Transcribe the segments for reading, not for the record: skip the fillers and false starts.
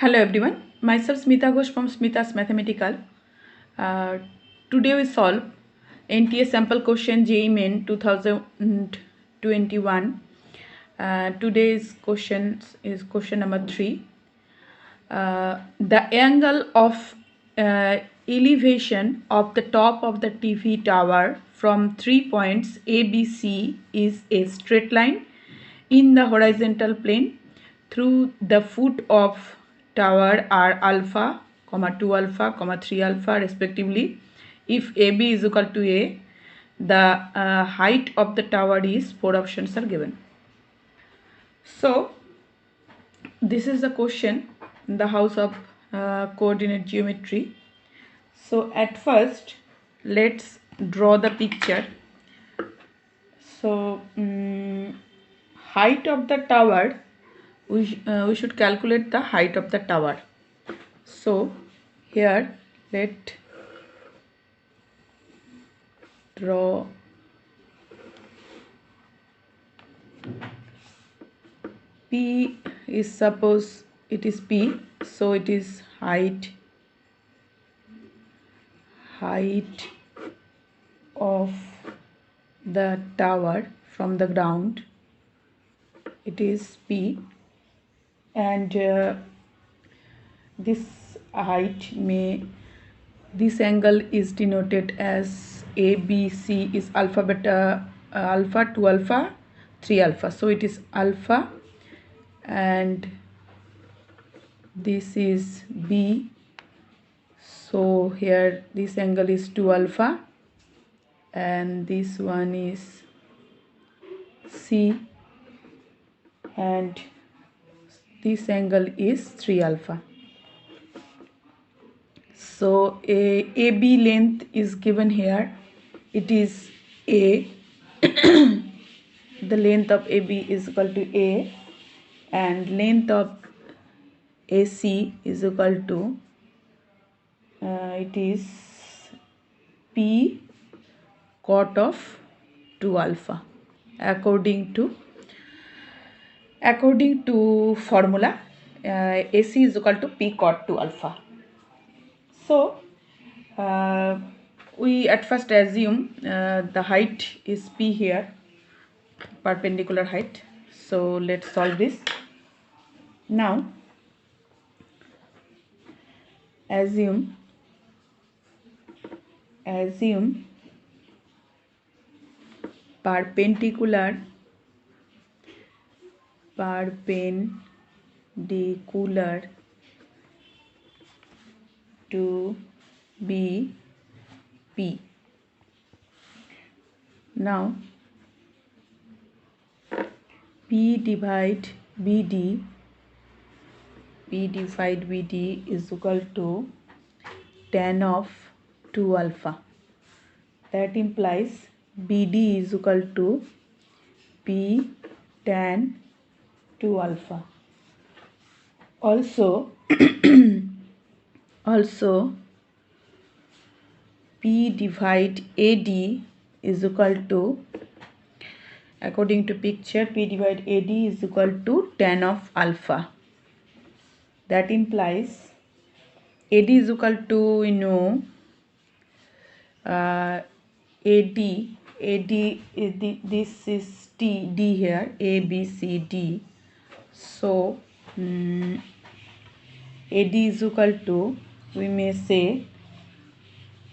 Hello everyone, myself Smita Ghosh from Smita's Mathematical. Uh, Today we solve NTA sample question JEE Main 2021. Today's question is question number 3. The angle of elevation of the top of the TV tower from 3 points ABC is a straight line in the horizontal plane through the foot of tower are alpha, 2 alpha, 3 alpha respectively. If AB is equal to A, the height of the tower is 4 options are given. So this is the question in the house of coordinate geometry. So at first let's draw the picture. So height of the tower, we should calculate the height of the tower. So here let draw P is, suppose it is P, so it is height of the tower from the ground, it is P, and this height this angle is denoted as ABC is alpha, beta, alpha, 2 alpha, 3 alpha, so it is alpha, and this is B, so here this angle is 2 alpha, and this one is C, and this angle is 3 alpha. So AB length is given here, it is A. The length of AB is equal to A, and length of AC is equal to it is P cot of 2 alpha according to formula. AC is equal to P cot 2 alpha. So we at first assume the height is P here, perpendicular height. So let's solve this. Now assume perpendicular to BP. Now P divide BD is equal to tan of 2 alpha. That implies BD is equal to P tan 2 alpha. Also P divide AD is equal to, according to picture, P divide AD is equal to tan of alpha. That implies AD is equal to, AD is this is D here, A, B, C, D. So AD is equal to, we may say,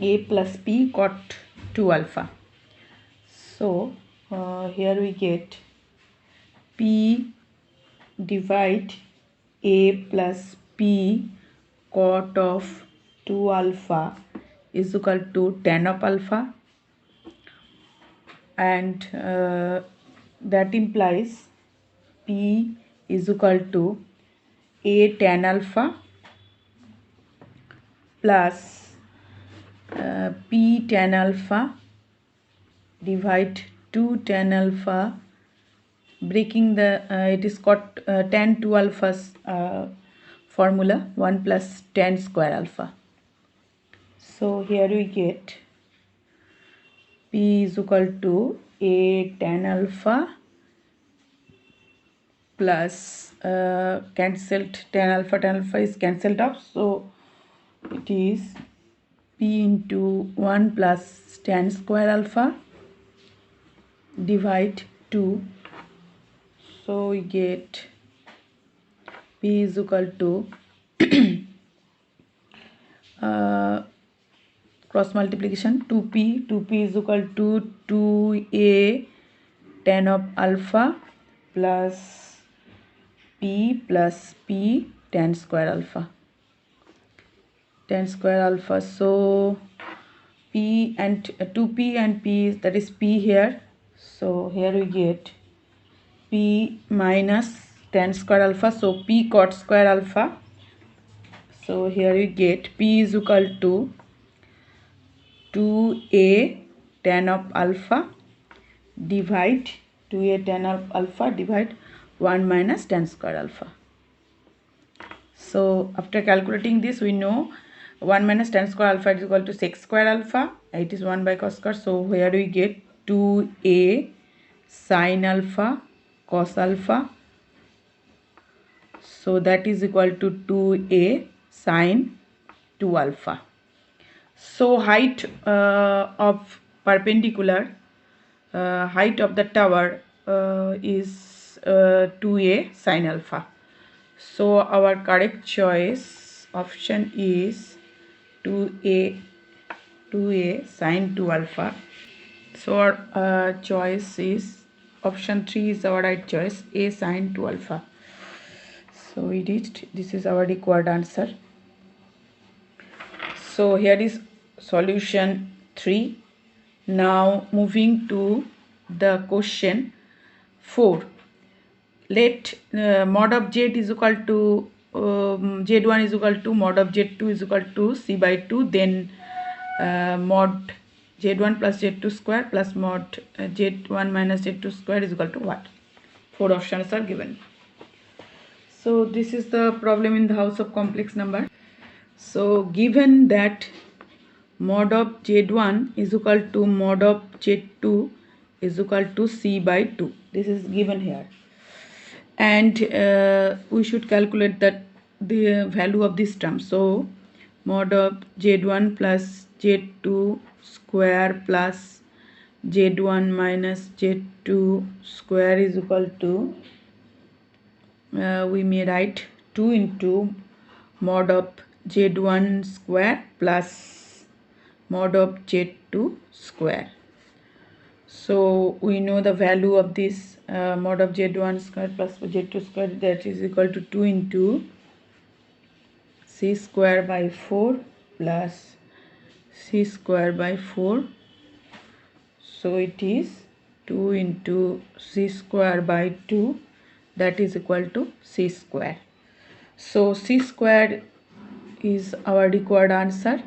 A plus P cot 2 alpha. So here we get P divide A plus P cot of 2 alpha is equal to tan of alpha, and that implies P is equal to A tan alpha plus P tan alpha divide 2 tan alpha, breaking the it is cot tan 2 alpha's formula, 1 plus tan square alpha. So here we get P is equal to A tan alpha plus cancelled tan alpha is cancelled off, so it is p into 1 plus tan square alpha divide 2, so we get p is equal to cross multiplication 2p is equal to 2a tan of alpha plus p tan square alpha, so p and 2p and p, that is p here, so here we get p minus tan square alpha, so p cot square alpha, so here we get p is equal to 2a tan of alpha divide 2a tan of alpha divide 1 minus tan square alpha. So after calculating this, we know 1 minus tan square alpha is equal to sec square alpha, it is 1 by cos square, so here we get 2a sin alpha cos alpha, so that is equal to 2a sin 2 alpha. So height of perpendicular, height of the tower is 2a sin alpha. So our correct choice option is 2a sin 2 alpha. So our choice is option 3 is our right choice, a sin 2 alpha. So we did, this is our required answer. So here is solution 3. Now moving to the question 4. Let mod of z is equal to z1 is equal to mod of z2 is equal to c by 2, then mod z1 plus z2 square plus mod z1 minus z2 square is equal to what? 4 options are given. So this is the problem in the house of complex number. So given that mod of z1 is equal to mod of z2 is equal to c by 2, this is given here, and we should calculate that the value of this term. So mod of z1 plus z2 square plus z1 minus z2 square is equal to we may write 2 into mod of z1 square plus mod of z2 square. So we know the value of this mod of z1 square plus z2 square, that is equal to 2 into c square by 4 plus c square by 4. So it is 2 into c square by 2, that is equal to c square. So c square is our required answer,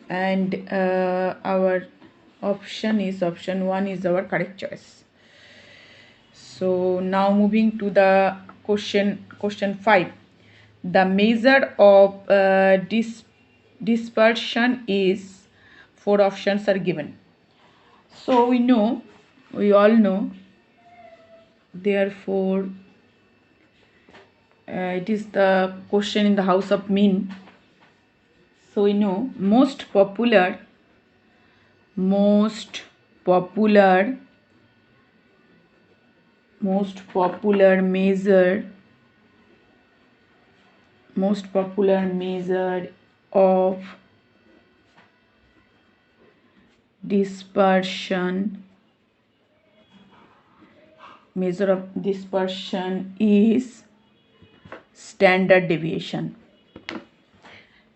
and our option is option 1 is our correct choice. So now moving to the question 5. The measure of dispersion is, 4 options are given. So we all know, therefore it is the question in the house of mean. So we know most popular measure of dispersion is standard deviation.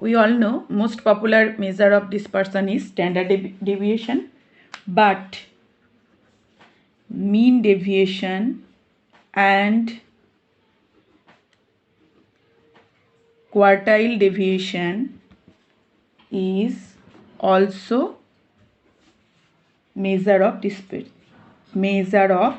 We all know most popular measure of dispersion is standard deviation, but mean deviation and quartile deviation is also measure of dispersion. Measure of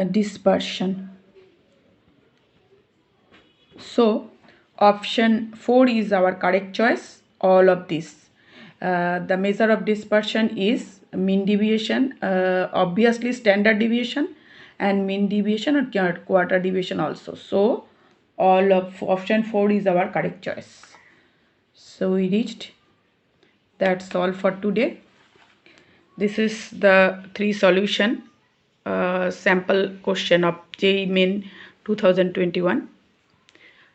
dispersion. So Option 4 is our correct choice, all of this. The measure of dispersion is mean deviation, obviously standard deviation, and mean deviation or quarter deviation also. So all of option 4 is our correct choice. So we reached. That's all for today. This is the 3 solution sample question of JEE Main 2021.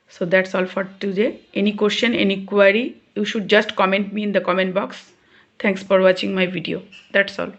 So that's all for today. Any question, any query, you should just comment me in the comment box. Thanks for watching my video. That's all.